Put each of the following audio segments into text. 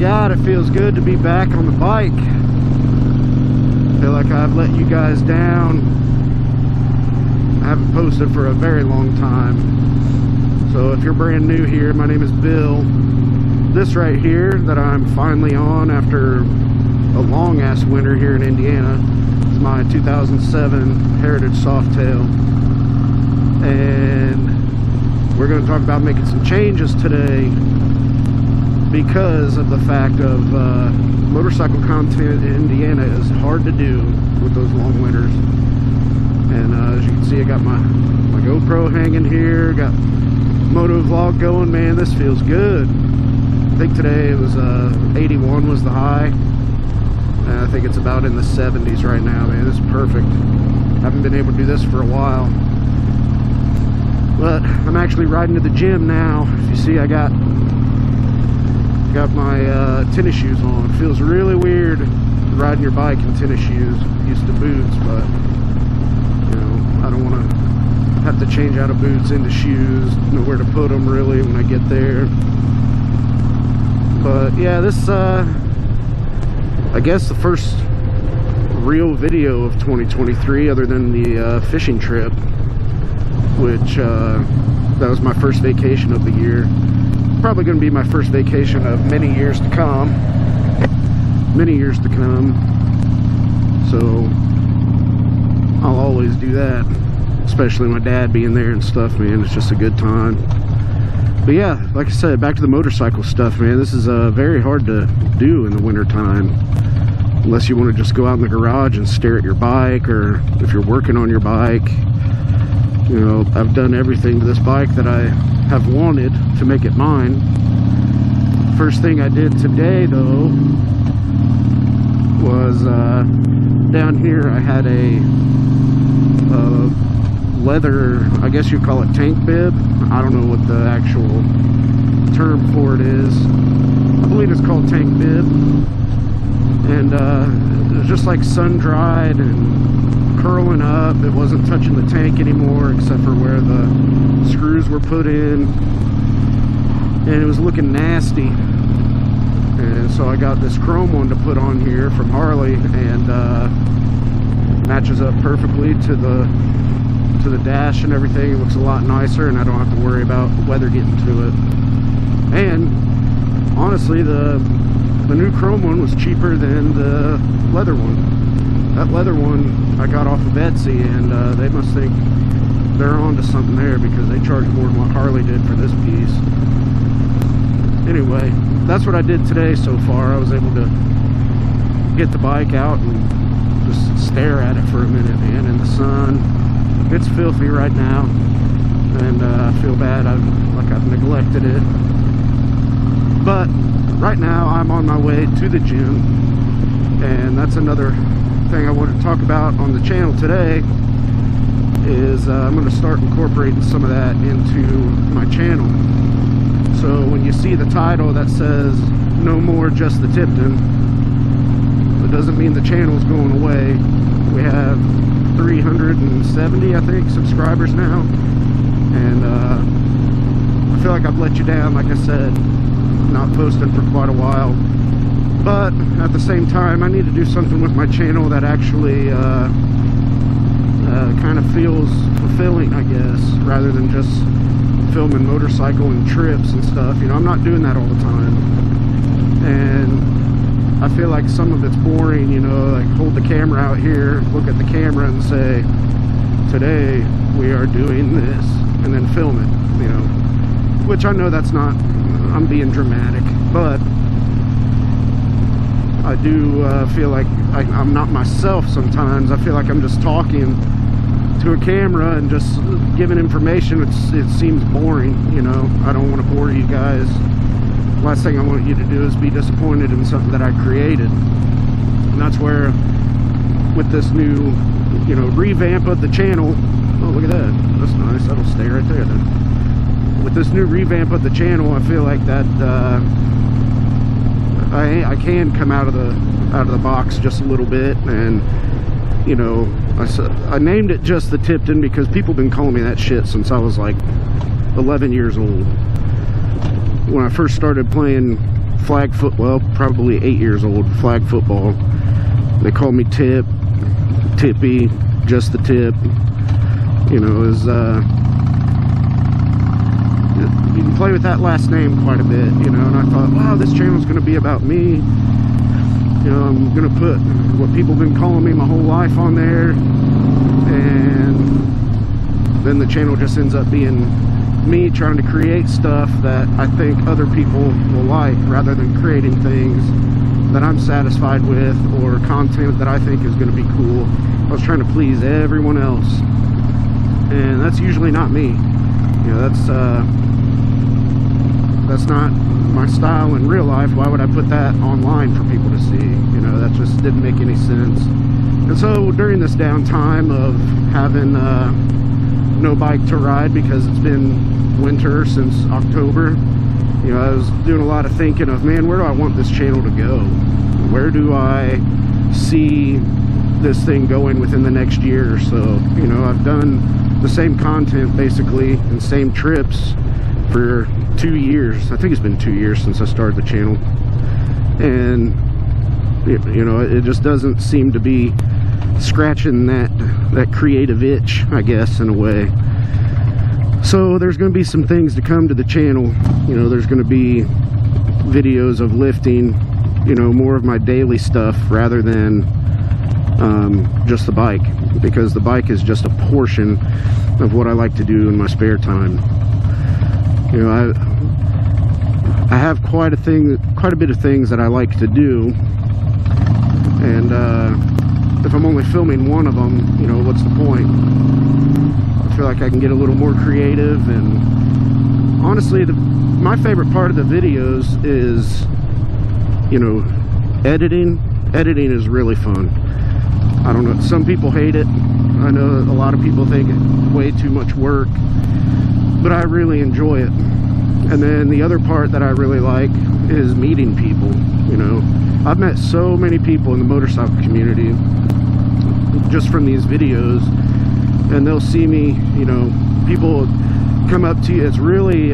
God, it feels good to be back on the bike. I feel like I've let you guys down. I haven't posted for a very long time. So if you're brand new here, my name is Bill. This right here that I'm finally on after a long ass winter here in Indiana is my 2007 Heritage Softail. And we're going to talk about making some changes today because of the fact of motorcycle content in Indiana is hard to do with those long winters. And as you can see, I got my GoPro hanging here, got moto vlog going. Man, this feels good. I think today it was 81 was the high, and I think it's about in the 70s right now. Man, this is perfect. Haven't been able to do this for a while, but I'm actually riding to the gym now. If you see, I got my tennis shoes on. It feels really weird riding your bike in tennis shoes. Used to boots, but you know, I don't want to have to change out of boots into shoes. Know where to put them really when I get there. But yeah, this I guess the first real video of 2023 other than the fishing trip, which that was my first vacation of the year. Probably going to be my first vacation of many years to come. So I'll always do that, especially my dad being there and stuff. Man, it's just a good time. But yeah, like I said, back to the motorcycle stuff, man. This is very hard to do in the winter time, unless you want to just go out in the garage and stare at your bike, or if you're working on your bike. You know, I've done everything to this bike that I have wanted to make it mine. First thing I did today, though, was down here I had a leather, I guess you'd call it tank bib. I don't know what the actual term for it is. I believe it's called tank bib. And it was just like sun-dried and curling up. It wasn't touching the tank anymore except for where the screws were put in. And it was looking nasty. And so I got this chrome one to put on here from Harley, and matches up perfectly to the dash and everything. It looks a lot nicer, and I don't have to worry about weather getting to it. And honestly, the new chrome one was cheaper than the leather one. That leather one I got off of Etsy, and they must think they're onto something there, because they charge more than what Harley did for this piece. Anyway, that's what I did today so far. I was able to get the bike out and just stare at it for a minute, man, in the sun. It's filthy right now, and I feel bad. I've neglected it. But right now I'm on my way to the gym, and that's another thing I wanted to talk about on the channel today. Is I'm going to start incorporating some of that into my channel. So when you see the title that says "No More Just the Tipton," it doesn't mean the channel's going away. We have 370, I think, subscribers now, and I feel like I've let you down. Like I said, not posting for quite a while, but at the same time I need to do something with my channel that actually kind of feels fulfilling, I guess, rather than just filming motorcycle and trips and stuff. You know, I'm not doing that all the time, and I feel like some of it's boring. You know, like hold the camera out here, look at the camera and say, today we are doing this, and then film it, you know, which I know that's not, I'm being dramatic, but I do feel like I'm not myself sometimes. I feel like I'm just talking to a camera and just giving information. It seems boring, you know. I don't want to bore you guys. Last thing I want you to do is be disappointed in something that I created. And that's where, with this new, you know, revamp of the channel, oh, look at that, that's nice, that'll stay right there then. With this new revamp of the channel, I feel like that I can come out of the box just a little bit. And you know, I named it Just the Tipton because people have been calling me that shit since I was like 11 years old. When I first started playing flag foot, well, probably 8 years old, flag football. They call me Tip, Tippy, just the Tip. You know, is you can play with that last name quite a bit, you know. And I thought, wow, this channel's going to be about me. You know, I'm going to put what people have been calling me my whole life on there, and then the channel just ends up being me trying to create stuff that I think other people will like, rather than creating things that I'm satisfied with or content that I think is going to be cool. I was trying to please everyone else, and that's usually not me. You know, that's not my style in real life. Why would I put that online for people to see? You know, that just didn't make any sense. And so during this downtime of having no bike to ride, because it's been winter since October, you know, I was doing a lot of thinking of, man, where do I want this channel to go? Where do I see this thing going within the next year or so? You know, I've done the same content basically and same trips for 2 years. I think it's been 2 years since I started the channel, and you know, it just doesn't seem to be scratching that creative itch, I guess, in a way. So there's going to be some things to come to the channel. You know, there's going to be videos of lifting, you know, more of my daily stuff rather than just the bike, because the bike is just a portion of what I like to do in my spare time. You know, I have quite a bit of things that I like to do, and if I'm only filming one of them, you know, what's the point? I feel like I can get a little more creative. And honestly, my favorite part of the videos is, you know, editing. Editing is really fun. I don't know, some people hate it. I know a lot of people think it's way too much work, but I really enjoy it. And then the other part that I really like is meeting people. You know, I've met so many people in the motorcycle community just from these videos, and they'll see me, you know, people come up to you. It's really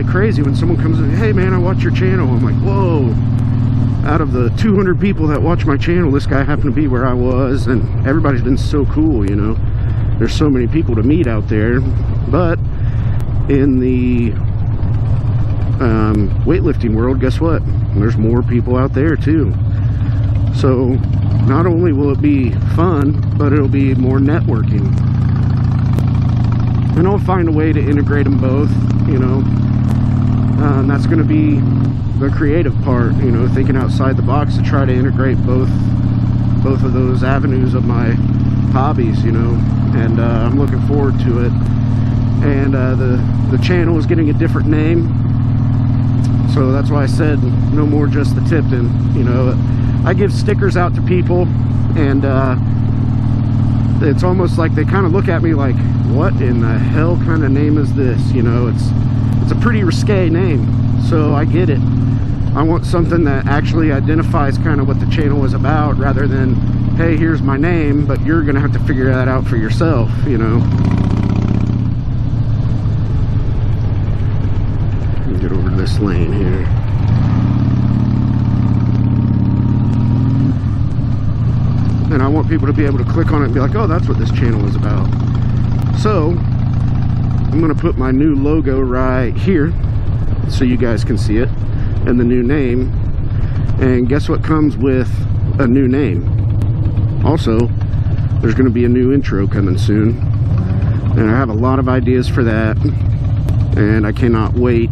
crazy when someone comes in, hey man, I watch your channel. I'm like, whoa, out of the 200 people that watch my channel, this guy happened to be where I was. And everybody's been so cool, you know. There's so many people to meet out there. But in the weightlifting world, guess what? There's more people out there too. So not only will it be fun, but it'll be more networking. And I'll find a way to integrate them both, you know. And that's going to be the creative part, you know, thinking outside the box to try to integrate both of those avenues of my hobbies, you know. And I'm looking forward to it. And the channel is getting a different name, so that's why I said no more just the Tipton. You know, I give stickers out to people, and it's almost like they kind of look at me like, what in the hell kind of name is this? You know, it's a pretty risque name, so I get it. I want something that actually identifies kind of what the channel is about, rather than, hey, here's my name, but you're gonna have to figure that out for yourself, you know. Get over to this lane here. And I want people to be able to click on it and be like, oh, that's what this channel is about. So I'm going to put my new logo right here so you guys can see it, and the new name. And guess what comes with a new name? Also, there's going to be a new intro coming soon, and I have a lot of ideas for that, and I cannot wait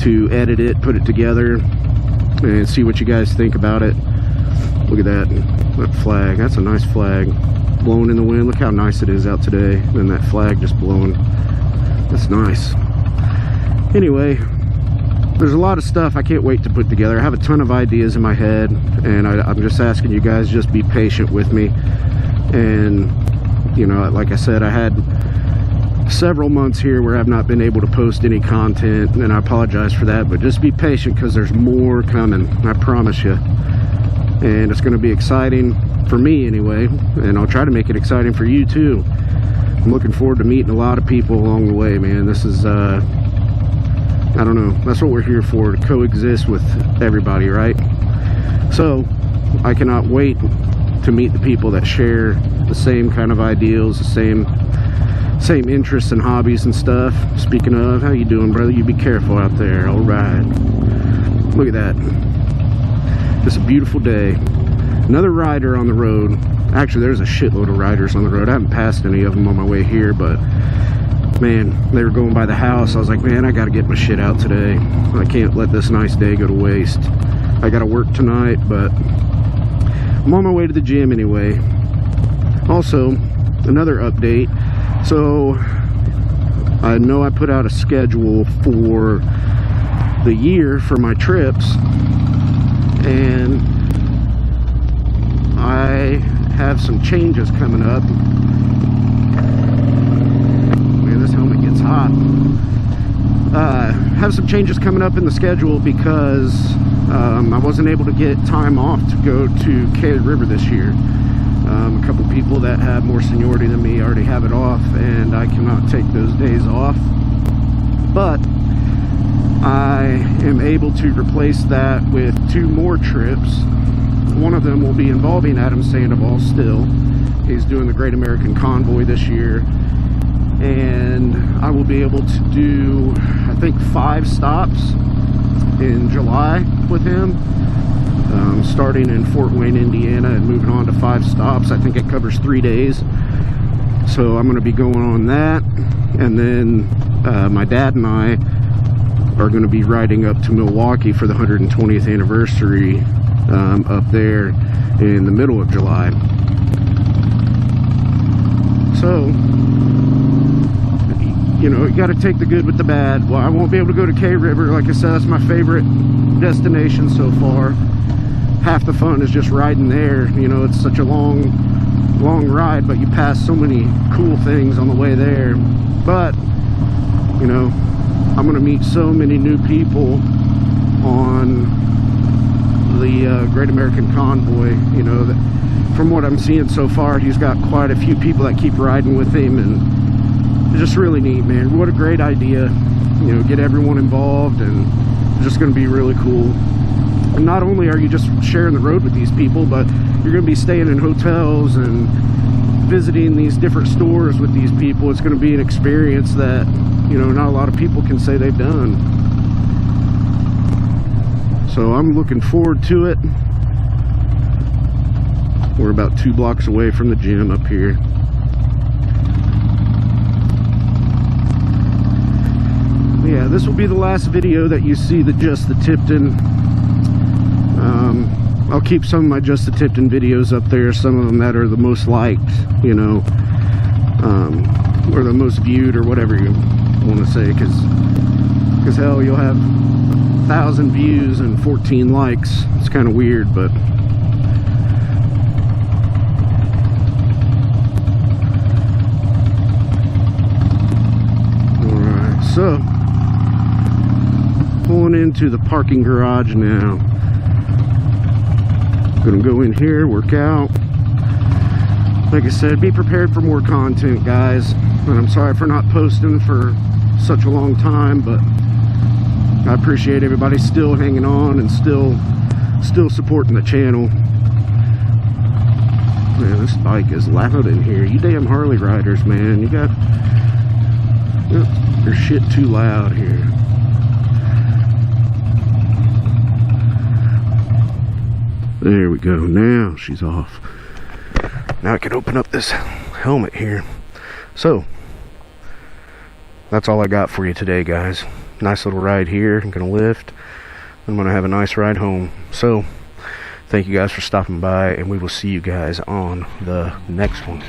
to edit it, put it together, and see what you guys think about it. Look at that flag. That's a nice flag, blowing in the wind. Look how nice it is out today, and that flag just blowing. That's nice. Anyway, there's a lot of stuff I can't wait to put together. I have a ton of ideas in my head, and I'm just asking you guys, just be patient with me. And you know, like I said, I had several months here where I've not been able to post any content, and I apologize for that, but just be patient, because there's more coming, I promise you. And it's going to be exciting for me anyway, and I'll try to make it exciting for you too. I'm looking forward to meeting a lot of people along the way, man. This is I don't know, that's what we're here for, to coexist with everybody, right? So I cannot wait to meet the people that share the same kind of ideals, the same interests and hobbies and stuff. Speaking of, how you doing, brother? You be careful out there. All right, look at that. Just a beautiful day. Another rider on the road. Actually, there's a shitload of riders on the road. I haven't passed any of them on my way here, but man, they were going by the house. I was like, man, I gotta get my shit out today. I can't let this nice day go to waste. I gotta work tonight, but I'm on my way to the gym anyway. Also, another update. So I know I put out a schedule for the year for my trips, and I have some changes coming up. Man, this helmet gets hot. Have some changes coming up in the schedule because I wasn't able to get time off to go to K River this year. A couple people that have more seniority than me already have it off, and I cannot take those days off. But I am able to replace that with 2 more trips. One of them will be involving Adam Sandoval still. He's doing the Great American Convoy this year, and I will be able to do, I think, 5 stops in July with him, starting in Fort Wayne, Indiana, and moving on to 5 stops. I think it covers 3 days, so I'm going to be going on that. And then my dad and I are going to be riding up to Milwaukee for the 120th anniversary up there in the middle of July. So, you know, you got to take the good with the bad. Well, I won't be able to go to K River. Like I said, that's my favorite destination so far. Half the fun is just riding there. You know, it's such a long ride, but you pass so many cool things on the way there. But, you know, I'm going to meet so many new people on the Great American Convoy. You know, that from what I'm seeing so far, he's got quite a few people that keep riding with him, and it's just really neat, man. What a great idea. You know, get everyone involved, and it's just going to be really cool. And not only are you just sharing the road with these people, but you're going to be staying in hotels and visiting these different stores with these people. It's going to be an experience that, you know, not a lot of people can say they've done. So I'm looking forward to it. We're about 2 blocks away from the gym up here. Yeah, this will be the last video that you see just the Tipton. I'll keep some of my Just the Tipton videos up there, some of them that are the most liked, you know, or the most viewed, or whatever you want to say, because hell, you'll have 1,000 views and 14 likes. It's kind of weird, but alright, so pulling into the parking garage now. Gonna go in here, work out. Like I said, be prepared for more content, guys. And I'm sorry for not posting for such a long time, but I appreciate everybody still hanging on and still supporting the channel. Man, this bike is loud in here. You damn Harley riders, man. You got your shit too loud here. There we go. Now she's off. Now I can open up this helmet here. So, that's all I got for you today, guys. Nice little ride here. I'm going to lift. I'm going to have a nice ride home. So, thank you guys for stopping by, and we will see you guys on the next one.